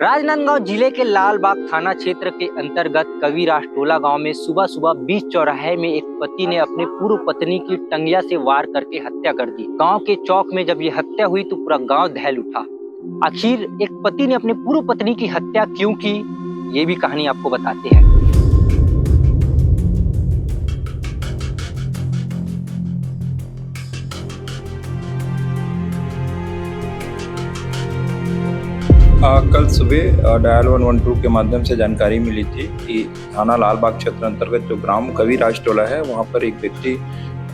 राजनांदगांव जिले के लालबाग थाना क्षेत्र के अंतर्गत कविराज टोला गांव में सुबह सुबह बीच चौराहे में एक पति ने अपने पूर्व पत्नी की टंगिया से वार करके हत्या कर दी। गांव के चौक में जब ये हत्या हुई तो पूरा गांव दहल उठा। आखिर एक पति ने अपने पूर्व पत्नी की हत्या क्यों की, ये भी कहानी आपको बताते हैं। कल सुबह डायल 112 के माध्यम से जानकारी मिली थी कि थाना लालबाग क्षेत्र अंतर्गत जो ग्राम कविराज टोला है वहां पर एक व्यक्ति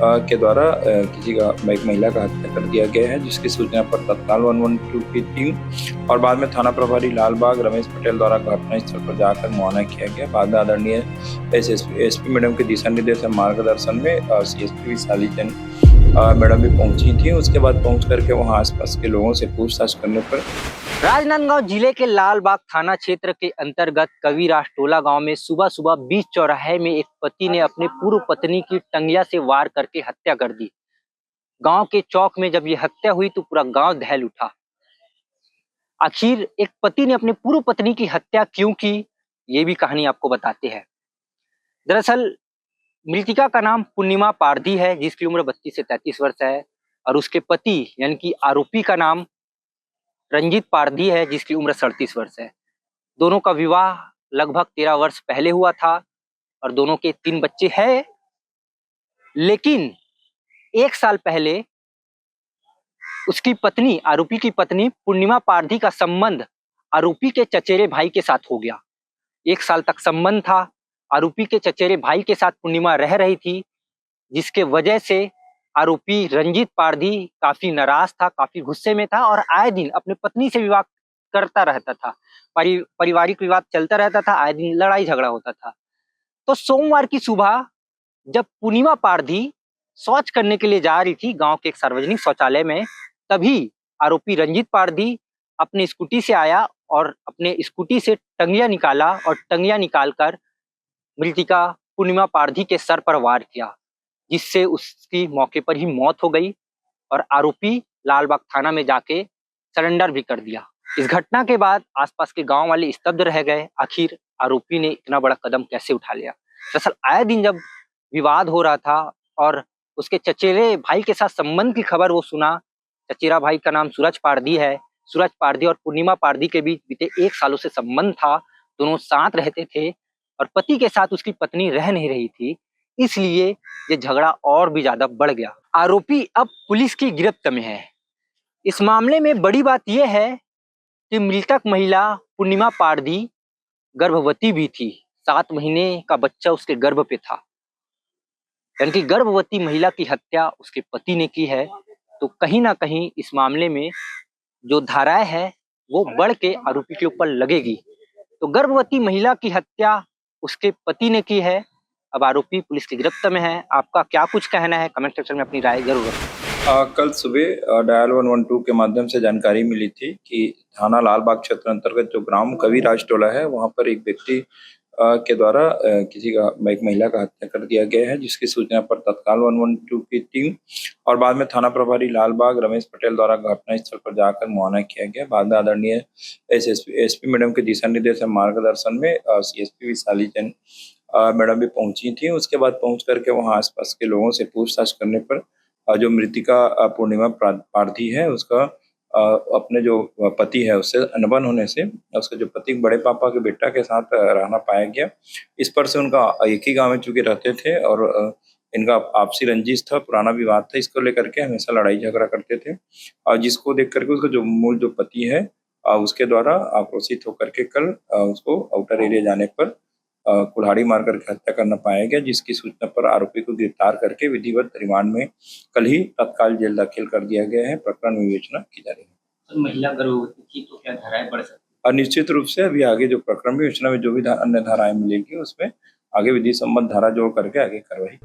के द्वारा एक महिला का हत्या कर दिया गया है, जिसकी सूचना पर तत्काल 112 की टीम और बाद में थाना प्रभारी लालबाग रमेश पटेल द्वारा घटनास्थल पर जाकर मुआयना किया गया। बाद में आदरणीय एसपी मैडम के दिशा निर्देश मार्गदर्शन में सीएसपी विशाली जैन मैडम भी पहुंची थी। उसके बाद पहुंच करके वहां आसपास के लोगों से पूछताछ करने पर राजनांदगांव जिले के लालबाग थाना क्षेत्र के अंतर्गत कविराज टोला गांव में सुबह सुबह बीच चौराहे में एक पति ने अपने पूर्व पत्नी की टंगिया से वार करके हत्या कर दी। गांव के चौक में जब ये हत्या हुई तो पूरा गांव दहल उठा। आखिर एक पति ने अपने पूर्व पत्नी की हत्या क्यों की, ये भी कहानी आपको बताते हैं। दरअसल मृतिका का नाम पूर्णिमा पारधी है, जिसकी उम्र 32 से 33 वर्ष है, और उसके पति यानी कि आरोपी का नाम रंजीत पारधी है, जिसकी उम्र 37 वर्ष है। दोनों का विवाह लगभग 13 वर्ष पहले हुआ था और दोनों के 3 बच्चे हैं। लेकिन 1 साल पहले उसकी पत्नी, आरोपी की पत्नी पूर्णिमा पारधी का संबंध आरोपी के चचेरे भाई के साथ हो गया। 1 साल तक संबंध था। आरोपी के चचेरे भाई के साथ पूर्णिमा रह रही थी, जिसके वजह से आरोपी रंजीत पारधी काफी नाराज था, काफी गुस्से में था और आए दिन अपने पत्नी से विवाद करता रहता था। पारिवारिक विवाद चलता रहता था, आए दिन लड़ाई झगड़ा होता था। तो सोमवार की सुबह जब पूर्णिमा पारधी शौच करने के लिए जा रही थी गांव के एक सार्वजनिक शौचालय में, तभी आरोपी रंजीत पारधी अपनी स्कूटी से आया और अपने स्कूटी से टंगिया निकाला और टंगिया निकालकर मृतिका पूर्णिमा पारधी के सर पर वार किया, जिससे उसकी मौके पर ही मौत हो गई और आरोपी लालबाग थाना में जाके सरेंडर भी कर दिया। इस घटना के बाद आसपास के गांव वाले स्तब्ध रह गए। आखिर आरोपी ने इतना बड़ा कदम कैसे उठा लिया। दरअसल आए दिन जब विवाद हो रहा था और उसके चचेरे भाई के साथ संबंध की खबर वो सुना। चचेरा भाई का नाम सूरज पारधी है। सूरज पारधी और पूर्णिमा पारधी के बीच बीते 1 सालों से संबंध था। दोनों साथ रहते थे और पति के साथ उसकी पत्नी रह नहीं रही थी, इसलिए ये झगड़ा और भी ज्यादा बढ़ गया। आरोपी अब पुलिस की गिरफ्त में है। इस मामले में बड़ी बात यह है कि मृतक महिला पूर्णिमा पारधी गर्भवती भी थी। 7 महीने का बच्चा उसके गर्भ पे था, यानी कि गर्भवती महिला की हत्या उसके पति ने की है। तो कहीं ना कहीं इस मामले में जो धाराएं है वो बढ़ के आरोपी के ऊपर लगेगी। तो गर्भवती महिला की हत्या उसके पति ने की है। अब आरोपी पुलिस की गिरफ्त में है। आपका क्या कुछ कहना है, कमेंट सेक्शन में अपनी राय जरूर रखें। कल सुबह डायल 112 के माध्यम से जानकारी मिली थी कि थाना लालबाग क्षेत्र अंतर्गत जो ग्राम कविराज टोला है वहां पर एक व्यक्ति के द्वारा एक महिला का हत्या कर दिया गया है, जिसकी सूचना पर तत्काल 112 की टीम और बाद में थाना प्रभारी लालबाग रमेश पटेल द्वारा घटनास्थल पर जाकर मुआयना किया गया। बाद में आदरणीय एसपी मैडम के दिशा निर्देश मार्गदर्शन में सीएसपी विशाली जैन मैडम भी पहुंची थी। उसके बाद पहुंच करके वहां आसपास के लोगों से पूछताछ करने पर जो मृतिका पूर्णिमा पारधी है उसका अपने जो पति है उससे अनबन होने से उसके जो पति बड़े पापा के बेटा के साथ रहना पाया गया। इस पर से उनका एक ही गांव में चूंकि रहते थे और इनका आपसी रंजिश था, पुराना विवाद था, इसको लेकर के हमेशा लड़ाई झगड़ा करते थे। और जिसको देख करके उसका जो मूल जो पति है उसके द्वारा आक्रोशित होकर के कल उसको आउटर एरिया जाने पर कुल्हाड़ी मारकर हत्या करना पाया गया, जिसकी सूचना पर आरोपी को गिरफ्तार करके विधिवत रिमांड में कल ही तत्काल जेल दाखिल कर दिया गया है। प्रकरण विवेचना की जा रही है। तो महिला गर्भवती थी तो क्या धाराएं बढ़ सकती है? और निश्चित रूप से अभी आगे जो प्रकरण विवेचना में जो भी अन्य धाराएं मिलेगी उसमें आगे विधि संबंध धारा जोड़ करके आगे कार्रवाई